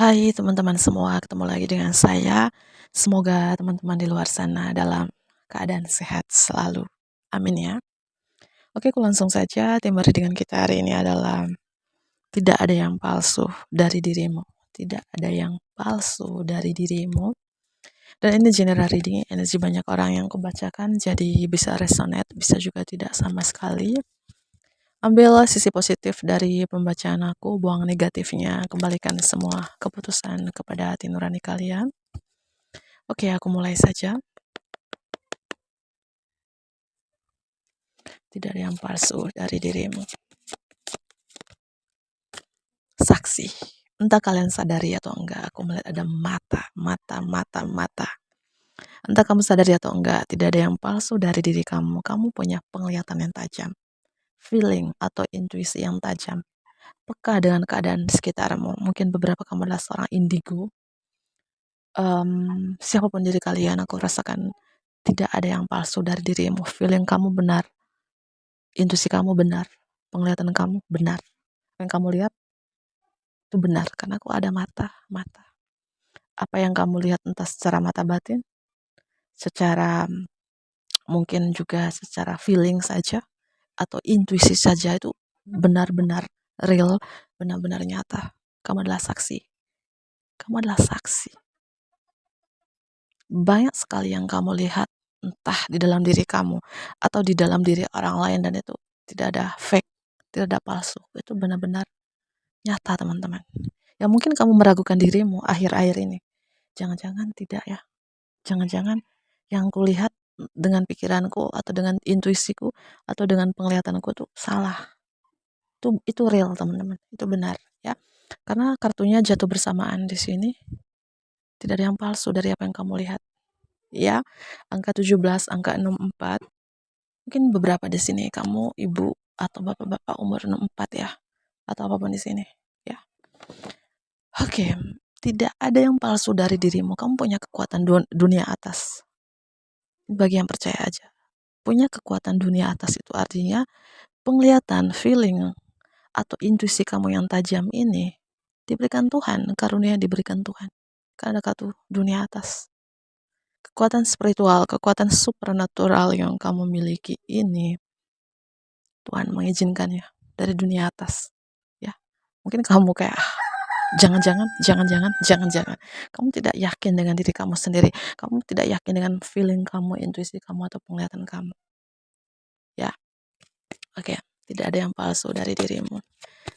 Hai teman-teman semua, ketemu lagi dengan saya. Semoga teman-teman di luar sana dalam keadaan sehat selalu. Amin ya. Oke, aku langsung saja. Tema readingan kita hari ini adalah tidak ada yang palsu dari dirimu. Tidak ada yang palsu dari dirimu. Dan ini general reading, energi banyak orang yang kubacakan, jadi bisa resonate, bisa juga tidak sama sekali. Ambil sisi positif dari pembacaan aku, buang negatifnya, kembalikan semua keputusan kepada hati nurani kalian. Oke, aku mulai saja. Tidak ada yang palsu dari dirimu. Saksi. Entah kalian sadari atau enggak, aku melihat ada mata. Entah kamu sadari atau enggak, tidak ada yang palsu dari diri kamu. Kamu punya penglihatan yang tajam, feeling atau intuisi yang tajam, peka dengan keadaan di sekitarmu. Mungkin beberapa kamu adalah seorang indigo. Siapapun diri kalian, aku rasakan tidak ada yang palsu dari dirimu. Feeling kamu benar, intuisi kamu benar, penglihatan kamu benar. Yang kamu lihat itu benar, karena aku ada mata. Apa yang kamu lihat entah secara mata batin, secara mungkin juga secara feeling saja, atau intuisi saja, itu benar-benar real, benar-benar nyata. Kamu adalah saksi. Kamu adalah saksi. Banyak sekali yang kamu lihat, entah di dalam diri kamu atau di dalam diri orang lain, dan itu tidak ada fake, tidak ada palsu. Itu benar-benar nyata, teman-teman. Ya mungkin kamu meragukan dirimu akhir-akhir ini. Jangan-jangan tidak ya. Jangan-jangan yang kulihat dengan pikiranku atau dengan intuisiku atau dengan penglihatanku itu salah. Itu real, teman-teman. Itu benar ya. Karena kartunya jatuh bersamaan di sini. Tidak ada yang palsu dari apa yang kamu lihat. Ya, angka 17, angka 64. Mungkin beberapa di sini kamu ibu atau bapak-bapak umur 64 ya, atau apapun di sini ya. Oke, tidak ada yang palsu dari dirimu. Kamu punya kekuatan dunia atas. Bagi yang percaya aja. Punya kekuatan dunia atas itu artinya penglihatan, feeling, atau intuisi kamu yang tajam ini diberikan Tuhan, karunia diberikan Tuhan. Karena ada kartu dunia atas. Kekuatan spiritual, kekuatan supernatural yang kamu miliki ini Tuhan mengizinkannya dari dunia atas. Ya, mungkin kamu kayak jangan-jangan. Kamu tidak yakin dengan diri kamu sendiri. Kamu tidak yakin dengan feeling kamu, intuisi kamu, atau penglihatan kamu. Ya, oke. Tidak ada yang palsu dari dirimu.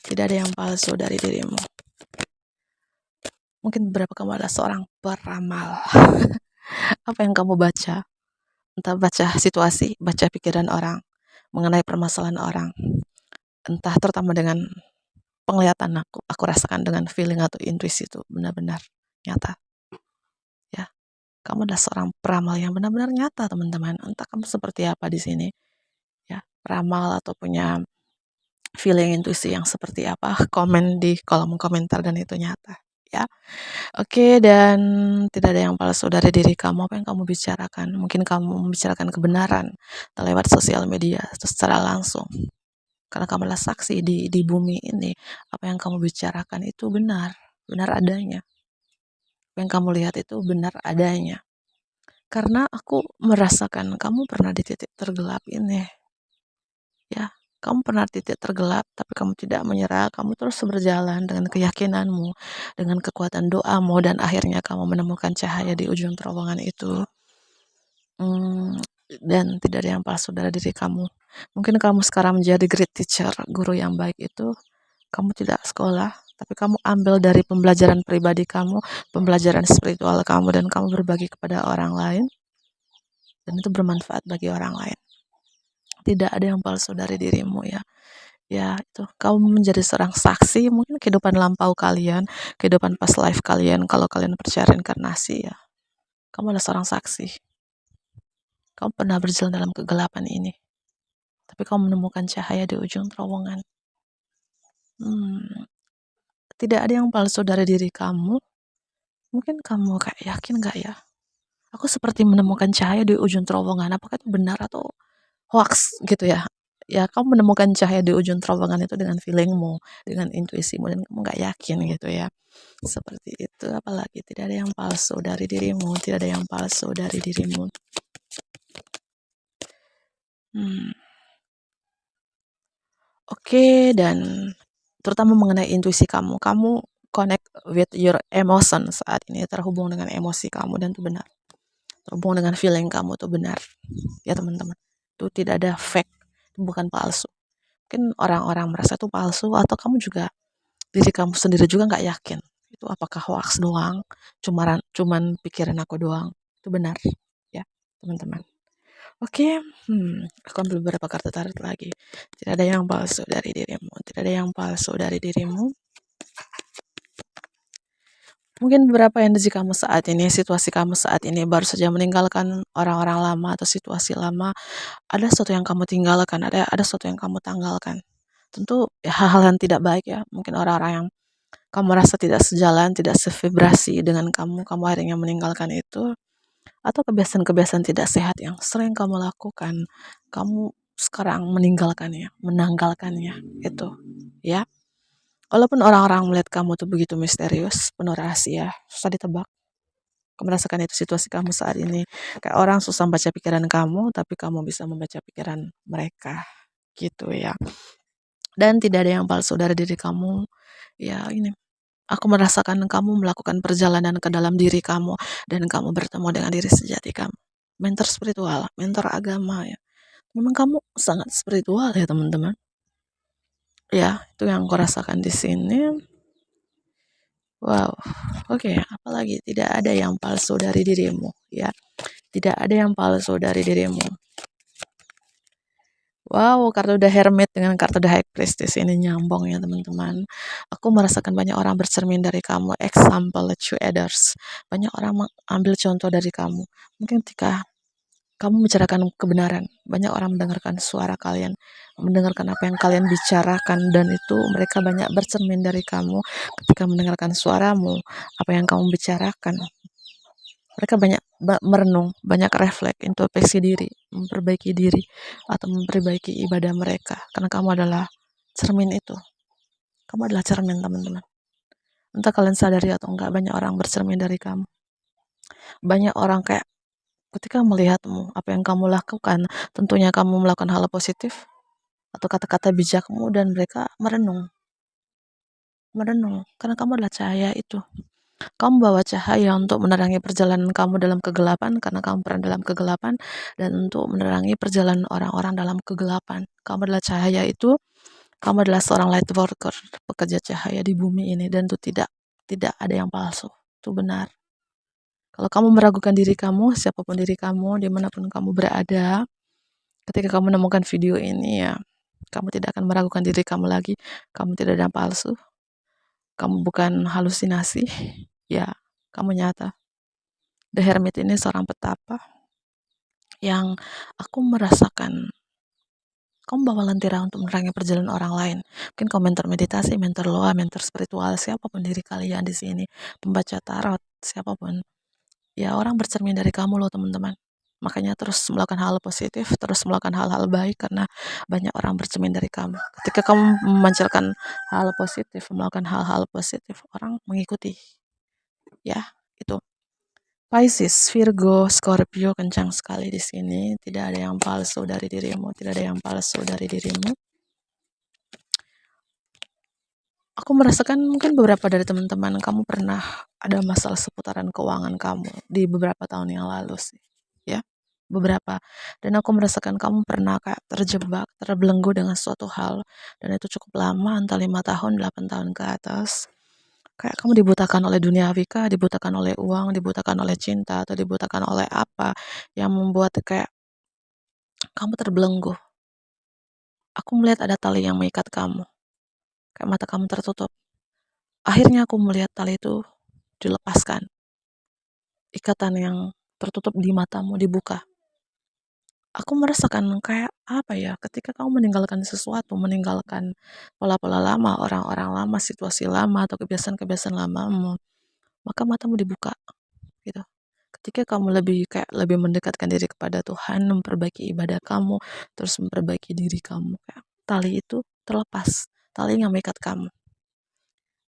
Tidak ada yang palsu dari dirimu. Mungkin beberapa kamu adalah seorang peramal. Apa yang kamu baca? Entah baca situasi, baca pikiran orang, mengenai permasalahan orang. Entah terutama dengan penglihatan aku rasakan dengan feeling atau intuisi itu benar-benar nyata. Ya, kamu adalah seorang peramal yang benar-benar nyata, teman-teman. Entah kamu seperti apa di sini. Ya, peramal atau punya feeling intuisi yang seperti apa, komen di kolom komentar dan itu nyata. Ya, oke, dan tidak ada yang palsu dari diri kamu. Apa yang kamu bicarakan, mungkin kamu membicarakan kebenaran lewat sosial media atau secara langsung, karena kamu adalah saksi di bumi ini. Apa yang kamu bicarakan itu benar adanya. Apa yang kamu lihat itu benar adanya. Karena aku merasakan kamu pernah di titik tergelap ini. Ya, kamu pernah di titik tergelap, tapi kamu tidak menyerah. Kamu terus berjalan dengan keyakinanmu, dengan kekuatan doamu, dan akhirnya kamu menemukan cahaya di ujung terowongan itu. Dan tidak ada yang palsu dari diri kamu. Mungkin kamu sekarang menjadi great teacher, guru yang baik itu. Kamu tidak sekolah, tapi kamu ambil dari pembelajaran pribadi kamu, pembelajaran spiritual kamu, dan kamu berbagi kepada orang lain. Dan itu bermanfaat bagi orang lain. Tidak ada yang palsu dari dirimu ya. Ya, itu kamu menjadi seorang saksi mungkin kehidupan lampau kalian, kehidupan pas life kalian, kalau kalian percaya reinkarnasi ya. Kamu adalah seorang saksi. Kamu pernah berjalan dalam kegelapan ini, tapi kamu menemukan cahaya di ujung terowongan. Tidak ada yang palsu dari diri kamu. Mungkin kamu kayak yakin gak ya? Aku seperti menemukan cahaya di ujung terowongan. Apakah itu benar atau hoax gitu ya? ya kamu menemukan cahaya di ujung terowongan itu dengan feelingmu, dengan intuisimu, dan kamu nggak yakin gitu ya. Seperti itu, apalagi tidak ada yang palsu dari dirimu, tidak ada yang palsu dari dirimu. Hmm. Oke, dan terutama mengenai intuisi kamu, kamu connect with your emotion saat ini, terhubung dengan emosi kamu, dan itu benar. Terhubung dengan feeling kamu itu benar, ya teman-teman. Itu tidak ada fake, itu bukan palsu. Mungkin orang-orang merasa itu palsu, atau kamu juga, diri kamu sendiri juga nggak yakin. Itu apakah hoax doang, cuman pikiran aku doang. Itu benar, ya teman-teman. Oke, aku ambil beberapa kartu tarot lagi. Tidak ada yang palsu dari dirimu, tidak ada yang palsu dari dirimu. Mungkin beberapa energi kamu saat ini, situasi kamu saat ini baru saja meninggalkan orang-orang lama atau situasi lama. Ada sesuatu yang kamu tinggalkan, ada sesuatu yang kamu tanggalkan. Tentu ya, hal-hal yang tidak baik ya. Mungkin orang-orang yang kamu rasa tidak sejalan, tidak sevibrasi dengan kamu akhirnya meninggalkan itu. Atau kebiasaan-kebiasaan tidak sehat yang sering kamu lakukan, kamu sekarang menanggalkannya, itu, ya. Walaupun orang-orang melihat kamu tuh begitu misterius, penuh rahasia, susah ditebak. Kamu merasakan itu situasi kamu saat ini. Kayak orang susah membaca pikiran kamu, tapi kamu bisa membaca pikiran mereka, gitu ya. Dan tidak ada yang palsu dari diri kamu. Ya, ini. Aku merasakan kamu melakukan perjalanan ke dalam diri kamu, dan kamu bertemu dengan diri sejati kamu. Mentor spiritual, mentor agama ya. Memang kamu sangat spiritual ya teman-teman. Ya, itu yang aku rasakan di sini. Wow, oke, apalagi tidak ada yang palsu dari dirimu ya. Tidak ada yang palsu dari dirimu. Wow, kartu The Hermit dengan kartu The High Priestess ini nyambung ya teman-teman. Aku merasakan banyak orang bercermin dari kamu. Example to others. Banyak orang mengambil contoh dari kamu. Mungkin ketika kamu bicarakan kebenaran, banyak orang mendengarkan suara kalian, mendengarkan apa yang kalian bicarakan, dan itu mereka banyak bercermin dari kamu ketika mendengarkan suaramu, apa yang kamu bicarakan. Mereka banyak merenung, banyak refleks, introspeksi diri, memperbaiki diri, atau memperbaiki ibadah mereka. Karena kamu adalah cermin itu. Kamu adalah cermin, teman-teman. Entah kalian sadari atau enggak, banyak orang bercermin dari kamu. Banyak orang kayak ketika melihatmu, apa yang kamu lakukan, tentunya kamu melakukan hal positif, atau kata-kata bijakmu, dan mereka merenung. Karena kamu adalah cahaya itu. Kamu bawa cahaya untuk menerangi perjalanan kamu dalam kegelapan, karena kamu pernah dalam kegelapan, dan untuk menerangi perjalanan orang-orang dalam kegelapan. Kamu adalah cahaya itu, kamu adalah seorang light worker, pekerja cahaya di bumi ini, dan itu tidak ada yang palsu. Itu benar. Kalau kamu meragukan diri kamu, siapapun diri kamu, dimanapun kamu berada, ketika kamu menemukan video ini ya, kamu tidak akan meragukan diri kamu lagi. Kamu tidak ada yang palsu. Kamu bukan halusinasi. Ya, kamu nyata. The Hermit ini seorang petapa yang aku merasakan kamu bawa lentera untuk menerangi perjalanan orang lain. Mungkin kamu mentor meditasi, mentor loa, mentor spiritual, siapapun diri kalian di sini, pembaca tarot, siapapun. Ya, orang bercermin dari kamu loh teman-teman. Makanya terus melakukan hal positif, terus melakukan hal-hal baik, karena banyak orang bercermin dari kamu. Ketika kamu memancarkan hal positif, melakukan hal-hal positif, orang mengikuti. Ya, itu. Pisces, Virgo, Scorpio kencang sekali di sini. Tidak ada yang palsu dari dirimu, tidak ada yang palsu dari dirimu. Aku merasakan mungkin beberapa dari teman-teman kamu pernah ada masalah seputaran keuangan kamu di beberapa tahun yang lalu sih, ya, beberapa. Dan aku merasakan kamu pernah kayak terjebak, terbelenggu dengan suatu hal, dan itu cukup lama, entah 5 tahun, 8 tahun ke atas. Kayak kamu dibutakan oleh duniawi kah, dibutakan oleh uang, dibutakan oleh cinta, atau dibutakan oleh apa yang membuat kayak kamu terbelenggu. Aku melihat ada tali yang mengikat kamu, kayak mata kamu tertutup. Akhirnya aku melihat tali itu dilepaskan. Ikatan yang tertutup di matamu dibuka. Aku merasakan kayak apa ya, ketika kamu meninggalkan sesuatu, meninggalkan pola-pola lama, orang-orang lama, situasi lama, atau kebiasaan-kebiasaan lamamu, maka matamu dibuka gitu. ketika kamu lebih mendekatkan diri kepada Tuhan, memperbaiki ibadah kamu, terus memperbaiki diri kamu, kayak tali itu terlepas, tali yang mengikat kamu.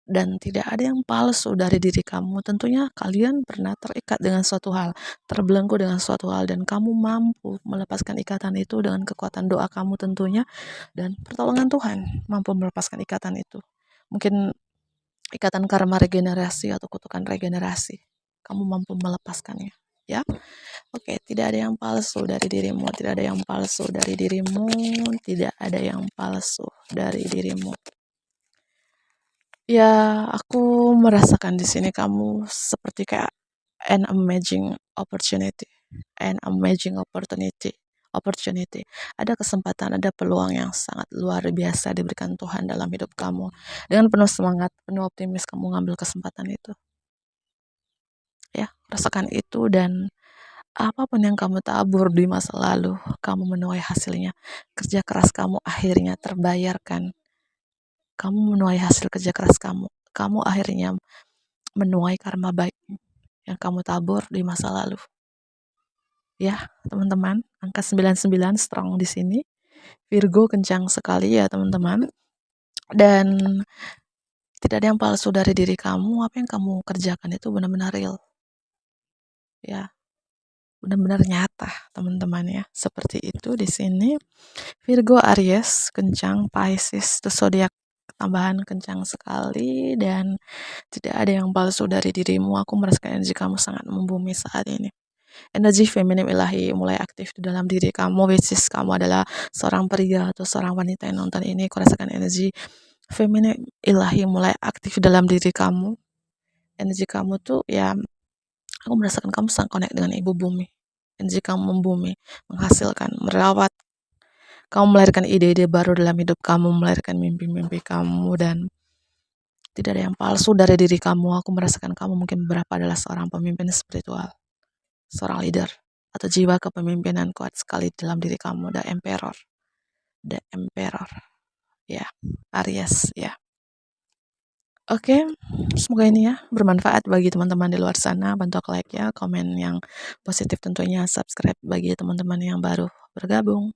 Dan tidak ada yang palsu dari diri kamu. Tentunya kalian pernah terikat dengan suatu hal, terbelenggu dengan suatu hal, dan kamu mampu melepaskan ikatan itu dengan kekuatan doa kamu tentunya, dan pertolongan Tuhan mampu melepaskan ikatan itu. Mungkin ikatan karma regenerasi atau kutukan regenerasi. Kamu mampu melepaskannya. Ya, oke, tidak ada yang palsu dari dirimu, tidak ada yang palsu dari dirimu, tidak ada yang palsu dari dirimu. Ya, aku merasakan di sini kamu seperti kayak an amazing opportunity, an amazing opportunity. Ada kesempatan, ada peluang yang sangat luar biasa diberikan Tuhan dalam hidup kamu. Dengan penuh semangat, penuh optimis kamu ngambil kesempatan itu. Ya, rasakan itu, dan apapun yang kamu tabur di masa lalu, kamu menuai hasilnya. Kerja keras kamu akhirnya terbayarkan. Kamu menuai hasil kerja keras kamu. Kamu akhirnya menuai karma baik yang kamu tabur di masa lalu. Ya, teman-teman, angka 99 strong di sini. Virgo kencang sekali ya, teman-teman. Dan tidak ada yang palsu dari diri kamu. Apa yang kamu kerjakan itu benar-benar real. Ya, benar-benar nyata, teman-teman ya. Seperti itu di sini. Virgo, Aries kencang, Pisces itu zodiak tambahan kencang sekali, dan tidak ada yang palsu dari dirimu. Aku merasakan energi kamu sangat membumi saat ini. Energi feminim ilahi mulai aktif di dalam diri kamu, which is kamu adalah seorang pria atau seorang wanita yang nonton ini. Aku rasakan energi feminim ilahi mulai aktif dalam diri kamu. Energi kamu tuh ya, aku merasakan kamu sangat connect dengan ibu bumi. Energi kamu membumi, menghasilkan, merawat. Kamu melahirkan ide-ide baru dalam hidup kamu, melahirkan mimpi-mimpi kamu, dan tidak ada yang palsu dari diri kamu. Aku merasakan kamu mungkin beberapa adalah seorang pemimpin spiritual, seorang leader, atau jiwa kepemimpinan kuat sekali dalam diri kamu. The Emperor, ya, Aries, ya. Oke, semoga ini ya bermanfaat bagi teman-teman di luar sana. Bantu like ya, komen yang positif tentunya, subscribe bagi teman-teman yang baru bergabung.